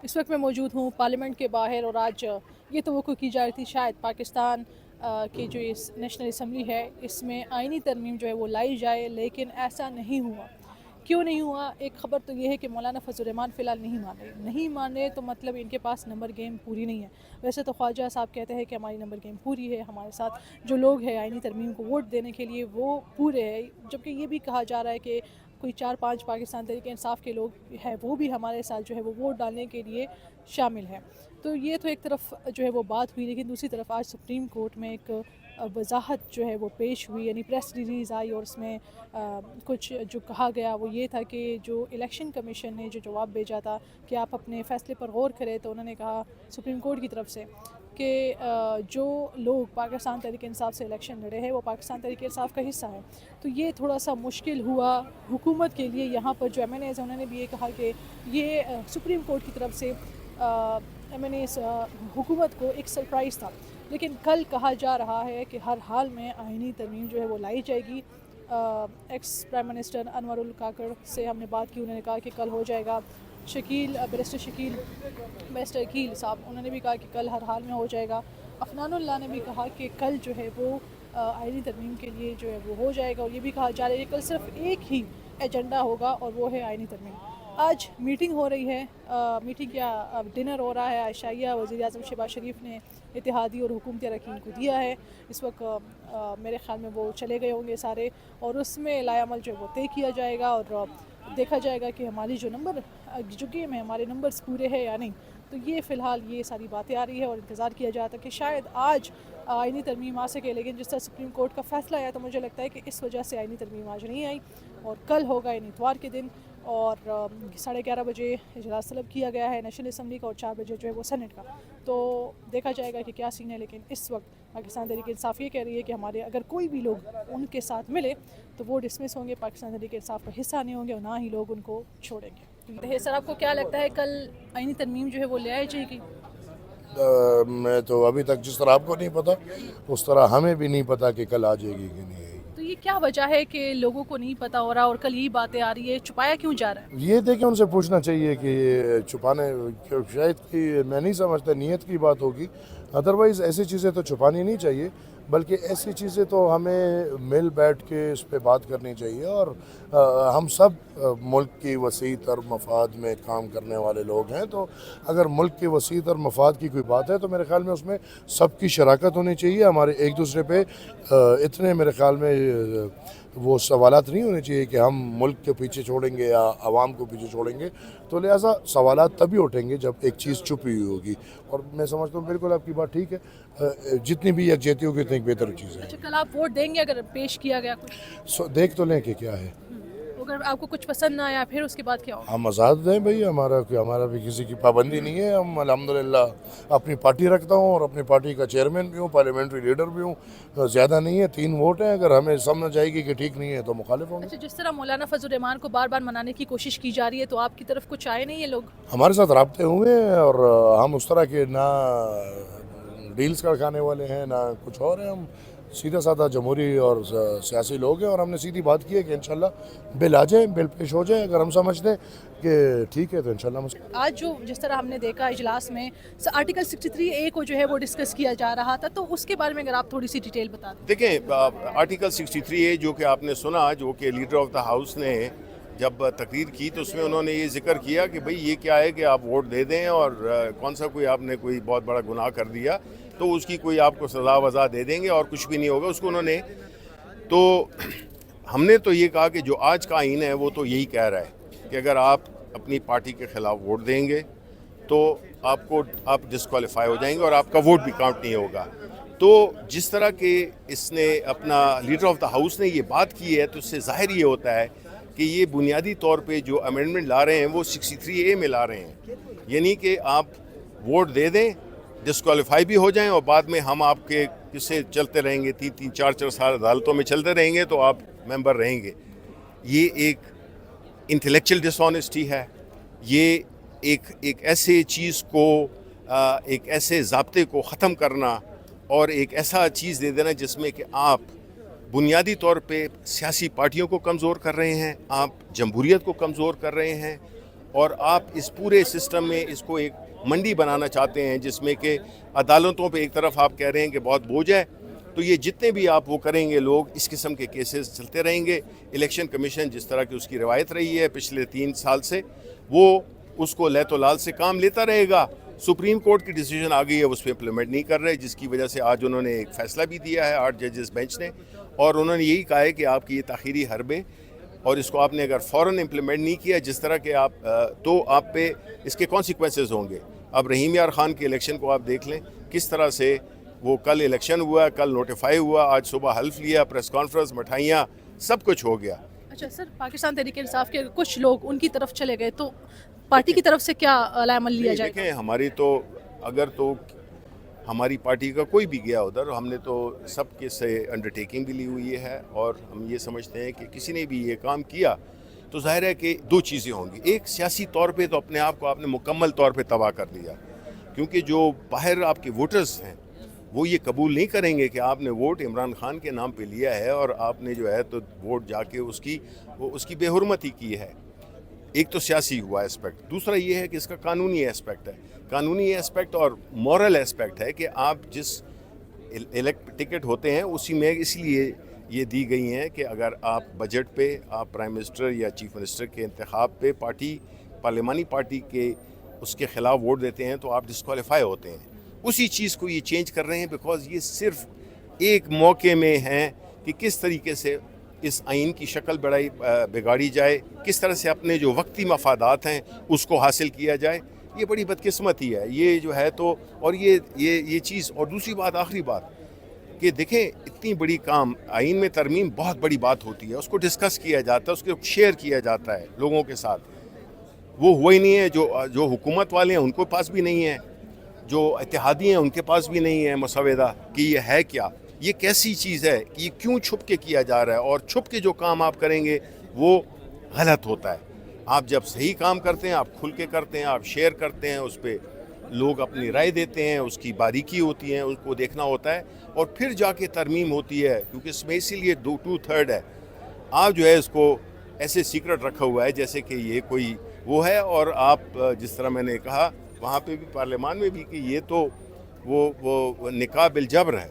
इस वक्त मैं मौजूद हूँ पार्लियामेंट के बाहर और आज ये तवक्को की जा रही थी शायद पाकिस्तान की जो इस नेशनल असम्बली है इसमें आइनी तरमीम जो है वो लाई जाए, लेकिन ऐसा नहीं हुआ। क्यों नहीं हुआ? एक ख़बर तो ये है कि मौलाना फजल रहमान फ़िलहाल नहीं माने तो मतलब इनके पास नंबर गेम पूरी नहीं है। वैसे तो ख्वाजा साहब कहते हैं कि हमारी नंबर गेम पूरी है, हमारे साथ जो लोग हैं आइनी तरमीम को वोट देने के लिए वो पूरे हैं, जबकि ये भी कहा जा रहा है कि कोई 4-5 पाकिस्तान तहरीक इंसाफ के लोग हैं वो भी हमारे साथ जो है वो वोट डालने के लिए शामिल हैं। तो ये तो एक तरफ जो है वो बात हुई, लेकिन दूसरी तरफ आज सुप्रीम कोर्ट में एक वजाहत जो है वो पेश हुई, यानी प्रेस रिलीज़ आई और उसमें कुछ जो कहा गया वो ये था कि जो इलेक्शन कमीशन ने जो जवाब भेजा था कि आप अपने फ़ैसले पर गौर करें, तो उन्होंने कहा सुप्रीम कोर्ट की तरफ से कि जो लोग पाकिस्तान तहरीक इंसाफ से इलेक्शन लड़े हैं वो पाकिस्तान तहरीक इंसाफ का हिस्सा है। तो ये थोड़ा सा मुश्किल हुआ हुकूमत के लिए। यहाँ पर जो MNAs हैं उन्होंने भी ये कहा कि ये सुप्रीम कोर्ट की तरफ से MNAs हुकूमत को एक सरप्राइज़ था, लेकिन कल कहा जा रहा है कि हर हाल में आइनी तरमीम जो है वो लाई जाएगी। एक्स प्राइम मिनिस्टर अनवरुल काकड़ से हमने बात की, उन्होंने कहा कि कल हो जाएगा। बैरिस्टर अकील साहब उन्होंने भी कहा कि कल हर हाल में हो जाएगा। अफनानुल्लाह ने भी कहा कि कल जो है वो आइनी तरमीम के लिए जो है वो हो जाएगा, और ये भी कहा जा रहा है कि कल सिर्फ एक ही एजेंडा होगा और वो है आइनी तरमीम। आज मीटिंग हो रही है, मीटिंग क्या डिनर हो रहा है। आयशाइया वज़ीर आज़म शहबाज शरीफ ने इत्तेहादी और हुकूमती अरकान को दिया है। इस वक्त मेरे ख़्याल में वो चले गए होंगे सारे, और उसमें लायामल जो है वो तय किया जाएगा और देखा जाएगा कि हमारी जो गेम है हमारे नंबर्स पूरे हैं या नहीं। तो ये फ़िलहाल ये सारी बातें आ रही है और इंतज़ार किया जाता है कि शायद आज आइनी तरमीम आ सके, लेकिन जिस तरह सुप्रीम कोर्ट का फ़ैसला आया तो मुझे लगता है कि इस वजह से आइनी तरमीम आज नहीं आई और कल होगा यानी इतवार के दिन। और 11:30 बजे इजलास तलब किया गया है नेशनल असम्बली का और 4 बजे जो है वो सेनेट का। तो देखा जाएगा कि क्या सीन है, लेकिन इस वक्त पाकिस्तान तहरीक इंसाफ ये कह रही है कि हमारे अगर कोई भी लोग उनके साथ मिले तो वो डिसमिस होंगे, पाकिस्तान तहरीक इंसाफ का हिस्सा नहीं होंगे और ना ही लोग उनको छोड़ेंगे। सर, आपको क्या लगता है कल आइनी तरमीम जो है वो ले आई जाएगी? मैं तो अभी तक जिस तरह आपको नहीं पता उस तरह हमें भी नहीं पता कि कल आ जाएगी कि नहीं आएगी। तो ये क्या वजह है कि लोगों को नहीं पता हो रहा और कल यही बातें आ रही है, छुपाया क्यों जा रहा है? ये देखें, उनसे पूछना चाहिए कि छुपाने शायद कि मैं नहीं समझता नीयत की बात होगी। अदरवाइज़ ऐसी चीज़ें तो छुपानी नहीं चाहिए, बल्कि ऐसी चीज़ें तो हमें मिल बैठ के इस पे बात करनी चाहिए। और हम सब मुल्क की वसी तर मफाद में काम करने वाले लोग हैं, तो अगर मुल्क के वसी तर मफाद की कोई बात है तो मेरे ख़्याल में उसमें सबकी शराकत होनी चाहिए। हमारे एक दूसरे पे इतने मेरे ख़्याल में वो सवालात नहीं होने चाहिए कि हम मुल्क के पीछे छोड़ेंगे या आवाम को पीछे छोड़ेंगे। तो लिहाजा सवालात तभी उठेंगे जब एक चीज़ छुपी हुई होगी। और मैं समझता हूँ बिल्कुल आपकी बात ठीक है, जितनी भी यकजहती होगी उतनी बेहतर चीज़ है। अच्छा, कल आप वोट देंगे अगर पेश किया गया कुछ? देख तो लें कि क्या है। अगर आपको कुछ पसंद ना आया फिर उसके बाद क्या होगा? हम आज़ाद हैं भाई, हमारा भी किसी की पाबंदी नहीं है। हम अल्हम्दुलिल्लाह अपनी पार्टी रखता हूँ और अपनी पार्टी का चेयरमैन भी हूँ, पार्लियामेंट्री लीडर भी हूँ। ज़्यादा नहीं है, 3 वोट हैं। अगर हमें समझ आएगी कि ठीक नहीं है तो मुखालिफ होंगे। अच्छा, जिस तरह मौलाना फजल रहमान को बार बार मनाने की कोशिश की जा रही है, तो आपकी तरफ कुछ आए नहीं है लोग? हमारे साथ राब्ते हुए हैं और हम उस तरह के ना डील्स का खाने वाले हैं ना कुछ और है। हम सीधा साधा जमहूरी और सियासी लोग हैं और हमने सीधी बात की है कि इंशाल्लाह बिल आ जाए, बिल पेश हो जाए। अगर हम समझते हैं कि ठीक है तो इंशाल्लाह। आज जो जिस तरह हमने देखा इजलास में आर्टिकल 63A को जो है वो डिस्कस किया जा रहा था, तो उसके बारे में अगर आप थोड़ी सी डिटेल बता दें। देखें, आर्टिकल 63A जो कि आपने सुना, जो कि लीडर ऑफ द हाउस ने जब तकरीर की तो उसमें उन्होंने ये जिक्र किया कि भाई ये क्या है कि आप वोट दे दें और कौन सा कोई आपने कोई बहुत बड़ा गुनाह कर दिया तो उसकी कोई आपको सज़ा वज़ा दे देंगे और कुछ भी नहीं होगा उसको उन्होंने। तो हमने तो ये कहा कि जो आज का आइन है वो तो यही कह रहा है कि अगर आप अपनी पार्टी के ख़िलाफ़ वोट देंगे तो आप डिस्क्वालीफाई हो जाएंगे और आपका वोट भी काउंट नहीं होगा। तो जिस तरह के इसने अपना लीडर ऑफ द हाउस ने ये बात की है, तो उससे ज़ाहिर ये होता है कि ये बुनियादी तौर पे जो अमेंडमेंट ला रहे हैं वो 63A में ला रहे हैं, यानी कि आप वोट दे दें, डिस्क्वालीफाई भी हो जाएं और बाद में हम आपके किस्से चलते रहेंगे, 3-4 साल अदालतों में चलते रहेंगे तो आप मेंबर रहेंगे। ये एक इंटेलेक्चुअल डिसऑनेस्टी है। ये एक ऐसे चीज़ को, एक ऐसे ज़ाब्ते को ख़त्म करना और एक ऐसा चीज़ दे देना जिसमें कि आप बुनियादी तौर पे सियासी पार्टियों को कमज़ोर कर रहे हैं, आप जमहूरियत को कमज़ोर कर रहे हैं اور آپ اس پورے سسٹم میں اس کو ایک منڈی بنانا چاہتے ہیں جس میں کہ عدالتوں پہ ایک طرف آپ کہہ رہے ہیں کہ بہت بوجھ ہے، تو یہ جتنے بھی آپ وہ کریں گے لوگ اس قسم کے کیسز چلتے رہیں گے. الیکشن کمیشن جس طرح کی اس کی روایت رہی ہے پچھلے 3 سال سے، وہ اس کو لیت و لال سے کام لیتا رہے گا. سپریم کورٹ کی ڈیسیجن آ گئی ہے، اس پہ امپلیمنٹ نہیں کر رہے، جس کی وجہ سے آج انہوں نے ایک فیصلہ بھی دیا ہے 8 ججز بینچ نے، اور انہوں نے یہی کہا ہے کہ آپ کی یہ تاخیری حربے اور اس کو آپ نے اگر فوراً امپلیمنٹ نہیں کیا جس طرح کہ آپ تو آپ پہ اس کے کانسیکوینسز ہوں گے. اب رحیم یار خان کے الیکشن کو آپ دیکھ لیں کس طرح سے وہ کل الیکشن ہوا، کل نوٹیفائی ہوا، آج صبح حلف لیا، پریس کانفرنس، مٹھائیاں، سب کچھ ہو گیا. اچھا سر، پاکستان تحریک انصاف کے کچھ لوگ ان کی طرف چلے گئے تو پارٹی کی طرف سے کیا عمل لیا جائے؟ دیکھیں ہماری تو اگر تو ہماری پارٹی کا کوئی بھی گیا ادھر، ہم نے تو سب کے سے انڈرٹیکنگ بھی لی ہوئی ہے، اور ہم یہ سمجھتے ہیں کہ کسی نے بھی یہ کام کیا تو ظاہر ہے کہ 2 چیزیں ہوں گی. ایک، سیاسی طور پہ تو اپنے آپ کو آپ نے مکمل طور پہ تباہ کر دیا، کیونکہ جو باہر آپ کے ووٹرز ہیں وہ یہ قبول نہیں کریں گے کہ آپ نے ووٹ عمران خان کے نام پہ لیا ہے اور آپ نے جو ہے تو ووٹ جا کے اس کی بے حرمتی کی ہے. ایک تو سیاسی ہوا اسپیکٹ، دوسرا یہ ہے کہ اس کا قانونی اسپیکٹ ہے. قانونی اسپیکٹ اور مورل اسپیکٹ ہے کہ آپ جس ٹکٹ ہوتے ہیں اسی میں اس لیے یہ دی گئی ہیں کہ اگر آپ بجٹ پہ آپ پرائم منسٹر یا چیف منسٹر کے انتخاب پہ پارلیمانی پارٹی کے اس کے خلاف ووٹ دیتے ہیں تو آپ ڈسکوالیفائی ہوتے ہیں. اسی چیز کو یہ چینج کر رہے ہیں بیکاز یہ صرف ایک موقع میں ہیں کہ کس طریقے سے اس آئین کی شکل بگاڑی جائے، کس طرح سے اپنے جو وقتی مفادات ہیں اس کو حاصل کیا جائے. یہ بڑی بدقسمتی ہے یہ جو ہے تو، اور یہ چیز. اور دوسری بات، آخری بات کہ دیکھیں اتنی بڑی کام آئین میں ترمیم بہت بڑی بات ہوتی ہے، اس کو ڈسکس کیا جاتا ہے، اس کو شیئر کیا جاتا ہے لوگوں کے ساتھ. وہ ہوا ہی نہیں ہے. جو حکومت والے ہیں ان کے پاس بھی نہیں ہے، جو اتحادی ہیں ان کے پاس بھی نہیں ہے مسودہ کہ یہ ہے کیا، یہ کیسی چیز ہے، کہ یہ کیوں چھپ کے کیا جا رہا ہے. اور چھپ کے جو کام آپ کریں گے وہ غلط ہوتا ہے. آپ جب صحیح کام کرتے ہیں، آپ کھل کے کرتے ہیں، آپ شیئر کرتے ہیں، اس پہ لوگ اپنی رائے دیتے ہیں، اس کی باریکی ہوتی ہے، اس کو دیکھنا ہوتا ہے، اور پھر جا کے ترمیم ہوتی ہے. کیونکہ اس میں اسی لیے 2/3 ہے. آپ جو ہے اس کو ایسے سیکرٹ رکھا ہوا ہے جیسے کہ یہ کوئی وہ ہے. اور آپ جس طرح میں نے کہا وہاں پہ بھی پارلیمان میں بھی کہ یہ تو وہ نکاح بالجبر ہے.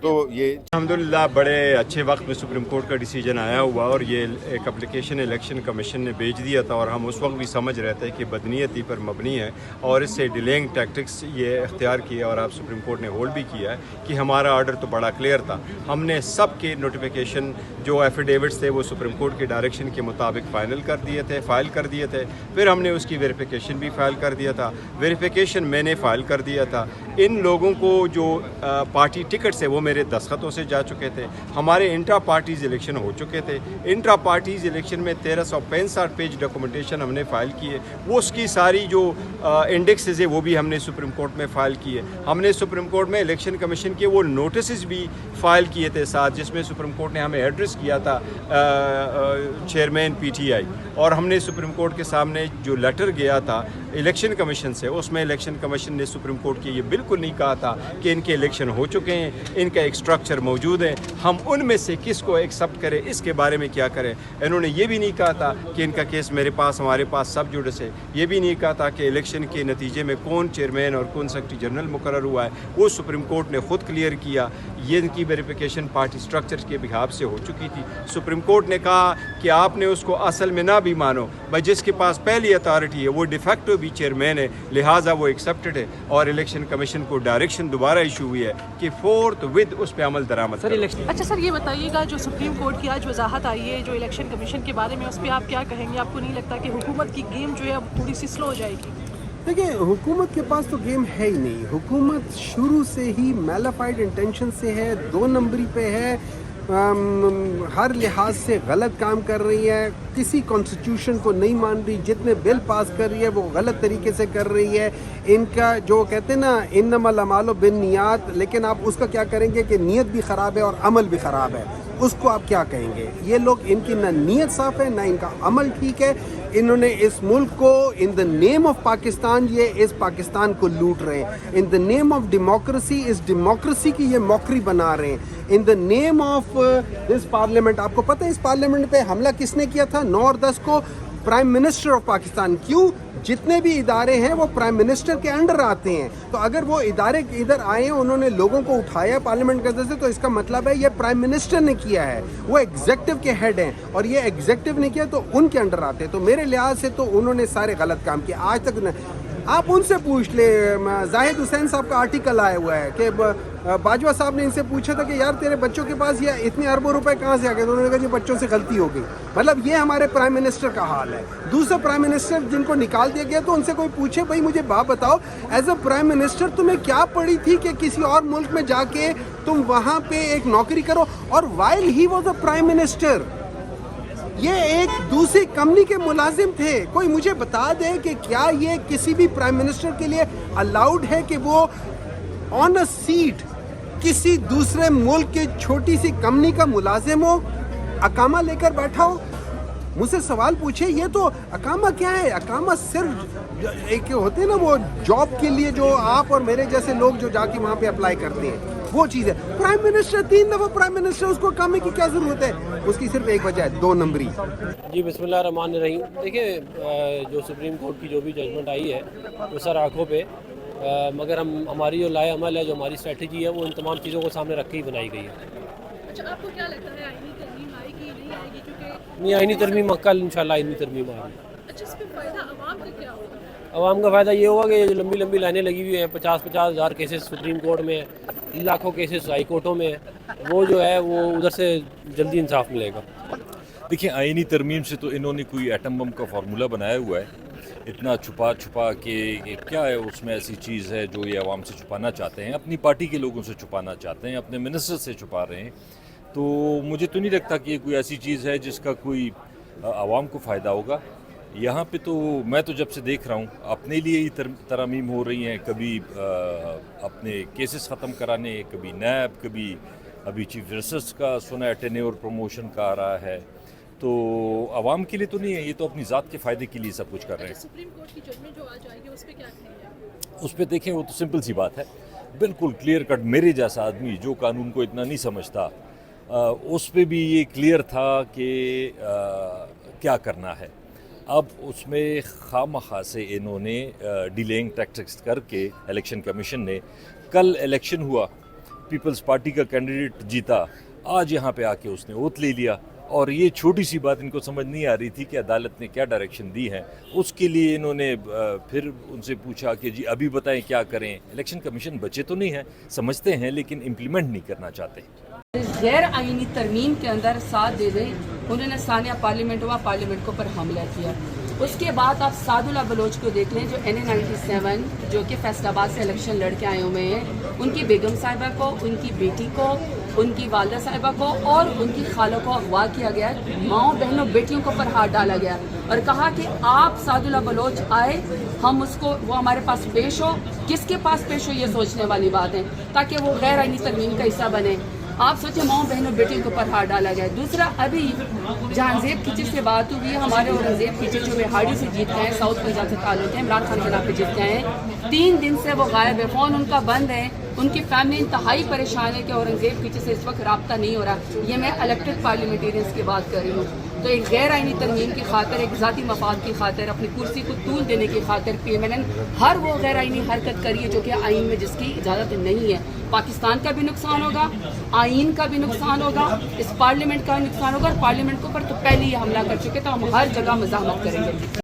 تو یہ الحمدللہ بڑے اچھے وقت میں سپریم کورٹ کا ڈیسیجن آیا ہوا، اور یہ ایک اپلیکیشن الیکشن کمیشن نے بھیج دیا تھا، اور ہم اس وقت بھی سمجھ رہے تھے کہ بدنیتی پر مبنی ہے اور اس سے ڈیلینگ ٹیکٹکس یہ اختیار کیا، اور آپ سپریم کورٹ نے ہولڈ بھی کیا ہے کہ ہمارا آرڈر تو بڑا کلیئر تھا. ہم نے سب کے نوٹیفیکیشن جو ایفیڈیوٹس تھے وہ سپریم کورٹ کے ڈائریکشن کے مطابق فائل کر دیے تھے. پھر ہم نے اس کی ویریفیکیشن بھی فائل کر دیا تھا. ویریفیکیشن میں نے فائل کر دیا تھا. ان لوگوں کو جو پارٹی ٹکٹس ہے وہ میرے دستخطوں سے جا چکے تھے. ہمارے انٹرا پارٹیز الیکشن ہو چکے تھے. انٹرا پارٹیز الیکشن میں 1365 پیج ڈاکومنٹیشن ہم نے فائل کی ہے. وہ اس کی ساری جو انڈیکسز ہے وہ بھی ہم نے سپریم کورٹ میں فائل کیے. ہم نے سپریم کورٹ میں الیکشن کمیشن کے وہ نوٹسز بھی فائل کیے تھے ساتھ، جس میں سپریم کورٹ نے ہمیں ایڈریس کیا تھا چیئرمین PTI. اور ہم نے سپریم کورٹ کے سامنے جو لیٹر گیا تھا الیکشن کمیشن سے، اس میں الیکشن کمیشن نے سپریم کورٹ کے یہ بالکل نہیں کہا تھا کہ ان کے الیکشن ہو چکے ہیں، ان کا ایک اسٹرکچر موجود ہے، ہم ان میں سے کس کو ایکسیپٹ کریں، اس کے بارے میں کیا کریں. انہوں نے یہ بھی نہیں کہا تھا کہ ان کا کیس ہمارے پاس سب جوڈس ہے. یہ بھی نہیں کہا تھا کہ الیکشن کے نتیجے میں کون چیئرمین اور کون سیکرٹری جنرل مقرر ہوا ہے. وہ سپریم کورٹ نے خود کلیئر کیا. یہ ان کی ویریفیکیشن پارٹی اسٹرکچر کے بحاف سے ہو چکی تھی. سپریم کورٹ نے کہا کہ آپ نے اس کو اصل میں نہ بھی مانو، بھائی جس کے پاس پہلی اتھارٹی ہے وہ ڈیفیکٹو بھی چیئرمین ہے، لہٰذا وہ ایکسیپٹڈ ہے. اور الیکشن کمیشن کو ڈائریکشن دوبارہ ایشو ہوئی ہے کہ فورتھ ود اس پہ عمل درآمد کرو. اچھا سر، یہ بتائیے گا جو سپریم کورٹ کی آج وضاحت آئی ہے جو الیکشن کمیشن کے بارے میں، اس پہ آپ کیا کہیں گے؟ آپ کو نہیں لگتا کہ حکومت کی گیم جو ہے اب تھوڑی سی سلو ہو جائے گی؟ دیکھیں، حکومت کے پاس تو گیم ہے ہی نہیں. حکومت شروع سے ہی میلافائڈ انٹینشن سے ہے، 2 نمبری پہ ہے، ہر لحاظ سے غلط کام کر رہی ہے، کسی کانسٹیٹیوشن کو نہیں مان رہی، جتنے بل پاس کر رہی ہے وہ غلط طریقے سے کر رہی ہے. ان کا جو کہتے ہیں نا انما الاعمال بالنیات، لیکن آپ اس کا کیا کریں گے کہ نیت بھی خراب ہے اور عمل بھی خراب ہے، اس کو آپ کیا کہیں گے؟ یہ لوگ، ان کی نہ نیت صاف ہے نہ ان کا عمل ٹھیک ہے. انہوں نے اس ملک کو ان دا نیم آف پاکستان، یہ اس پاکستان کو لوٹ رہے ہیں. In the name of democracy, اس ڈیموکریسی کی یہ موکری بنا رہے ہیں. In the name of this parliament, آپ کو پتہ ہے اس پارلیمنٹ پہ حملہ کس نے کیا تھا 9 اور 10 کو؟ Prime minister of Pakistan. क्यों? जितने भी इदारे हैं वो प्राइम मिनिस्टर के अंडर आते हैं, तो अगर वो इदारे इधर आए हैं, उन्होंने लोगों को उठाया पार्लियामेंट के अंदर से, तो इसका मतलब है ये प्राइम मिनिस्टर ने किया है, वो एग्जेक्टिव के हेड हैं, और ये एग्जेक्टिव ने किया तो उनके अंडर आते हैं। तो मेरे लिहाज से तो उन्होंने सारे गलत काम किए आज तक न, आप उनसे पूछ ले, जाहिद हुसैन साहब का आर्टिकल आया हुआ है कि बाजवा साहब ने इनसे पूछा था कि यार तेरे बच्चों के पास ये इतने अरबों रुपए कहाँ से आ गए, तो उन्होंने कहा जी बच्चों से गलती हो गई। मतलब ये हमारे प्राइम मिनिस्टर का हाल है। दूसरे प्राइम मिनिस्टर जिनको निकाल दिया गया, तो उनसे कोई पूछे भाई मुझे बात बताओ, एज अ प्राइम मिनिस्टर तुम्हें क्या पड़ी थी कि किसी और मुल्क में जाके तुम वहाँ पे एक नौकरी करो, और while he was a prime minister ये एक दूसरी कंपनी के मुलाजिम थे। कोई मुझे बता दे कि क्या ये किसी भी प्राइम मिनिस्टर के लिए अलाउड है कि वो ऑन अ सीट किसी दूसरे मुल्क के छोटी सी कंपनी का मुलाजिम हो, अकामा लेकर बैठा हो? मुझसे सवाल पूछे, ये तो अकामा क्या है? अकामा सिर्फ एक होते हैं ना वो जॉब के लिए, जो आप और मेरे जैसे लोग जो जाके वहाँ पे अप्लाई करते हैं, वो चीज़ है। प्राइम मिनिस्टर 3 दफ़ा प्राइम मिनिस्टर, उसको कामे की क्या ज़रूरत है? उसकी सिर्फ एक वजह है, 2 नंबरी। जी बिस्मिल्लाह रहमान रहीम। देखिए जो सुप्रीम कोर्ट की जो भी जजमेंट आई है वो सर आँखों पे, मगर हमारी जो लाए अमल है, जो हमारी स्ट्रेटजी है, वो इन तमाम चीज़ों को सामने रख के ही बनाई गई है। अच्छा, आपको क्या लगता है आईनी तरमीम आएगी नहीं आएगी? क्योंकि नहीं, आईनी तरमीम कल इंशाल्लाह आईनी तरमीम आ रही। अच्छा, इसमें फ़ायदा आवाम का क्या होगा? आवाम का फ़ायदा ये होगा कि जो लंबी लंबी लाइनें लगी हुई हैं, 50-50 हज़ार केसेस सुप्रीम कोर्ट में है, लाखों केसेस हाई कोर्टों में है, वो जो है वो उधर से जल्दी इंसाफ मिलेगा। देखिए आईनी तरमीम से तो इन्होंने कोई एटम बम का फार्मूला बनाया हुआ है, इतना छुपा छुपा के क्या है उसमें ऐसी चीज़ है जो ये आवाम से छुपाना चाहते हैं, अपनी पार्टी के लोगों से छुपाना चाहते हैं, अपने मिनिस्टर से छुपा रहे हैं। तो मुझे तो नहीं लगता कि ये कोई ऐसी चीज़ है जिसका कोई आवाम को फ़ायदा होगा। यहाँ पे तो मैं तो जब से देख रहा हूँ अपने लिए ही तरमीम हो रही हैं, कभी अपने केसेस ख़त्म कराने, कभी नैब, कभी अभी चीफ जस्टिस का सुना है टेन्योर प्रमोशन का आ रहा है। तो आवाम के लिए तो नहीं है, ये तो अपनी ज़ात के फ़ायदे के लिए सब कुछ कर रहे हैं। सुप्रीम कोर्ट की जजमेंट जो आज आएगी उस पर क्या कहेंगे? उस पर देखें, वो तो सिंपल सी बात है, बिल्कुल क्लियर कट। मेरे जैसा आदमी जो कानून को इतना नहीं समझता, उस पर भी ये क्लियर था कि क्या करना है। अब उसमें खामखा से इन्होंने डिलेइंग टैक्टिक्स करके इलेक्शन कमीशन ने, कल इलेक्शन हुआ, पीपल्स पार्टी का कैंडिडेट जीता, आज यहाँ पे आके उसने ओथ ले लिया, और ये छोटी सी बात इनको समझ नहीं आ रही थी कि अदालत ने क्या डायरेक्शन दी है। उसके लिए इन्होंने फिर उनसे पूछा कि जी अभी बताएं क्या करें। इलेक्शन कमीशन बचे तो नहीं है, समझते हैं, लेकिन इम्प्लीमेंट नहीं करना चाहते। गैर आईनी तरमीम के अंदर साथ दे दें, उन्होंने सानिया पार्लियामेंट हुआ, पार्लियामेंट के ऊपर हमला किया। उसके बाद आप सादुल्ला बलोच को देख लें, जो NA-97 जो कि फैसलाबाद से इलेक्शन लड़के आए हुए हैं, उनकी बेगम साहिबा को, उनकी बेटी को, उनकी वालदा साहिबा को और उनकी खालों को अगवा किया गया, माओ बहनों बेटियों के ऊपर हाथ डाला गया और कहा कि आप सादुल्ला बलोच आए, हम उसको, वो हमारे पास पेश हो। किसके पास पेश हो, ये सोचने वाली बात है, ताकि वो गैर आईनी तरमीम का हिस्सा बने। आप सोचें, माओ बहनों बेटियों के ऊपर हाथ डाला गया। दूसरा, अभी जहांजेब खींची से बात हुई है, हमारे औरंगजेब खींची जो बिहाड़ी से जीत गए हैं, साउथ पंजाब से ताल्लुक है, इमरान खान के नाम पे जीत गए हैं, 3 दिन से वो गायब है, फ़ोन उनका बंद है, उनकी फैमिली इंतहाई परेशान है कि औरंगजेब खींची से इस वक्त रब्ता नहीं हो रहा। ये मैं इलेक्टेड पार्लियामेंटेरियंस की बात कर रही हूँ। तो एक गैर आईनी तरमीम की खातिर, एक ज़ाती मफाद की खातिर, अपनी कुर्सी को तूल देने की खातिर PMLN हर वो गैर आईनी हरकत करी है जो कि आइन में जिसकी इजाज़त नहीं है। पाकिस्तान का भी नुकसान होगा, आइन का भी नुकसान होगा, इस पार्लियामेंट का नुकसान होगा, और पार्लियामेंट के ऊपर तो पहले ही हमला कर चुके, तो हम हर जगह मज़ाहमत करेंगे।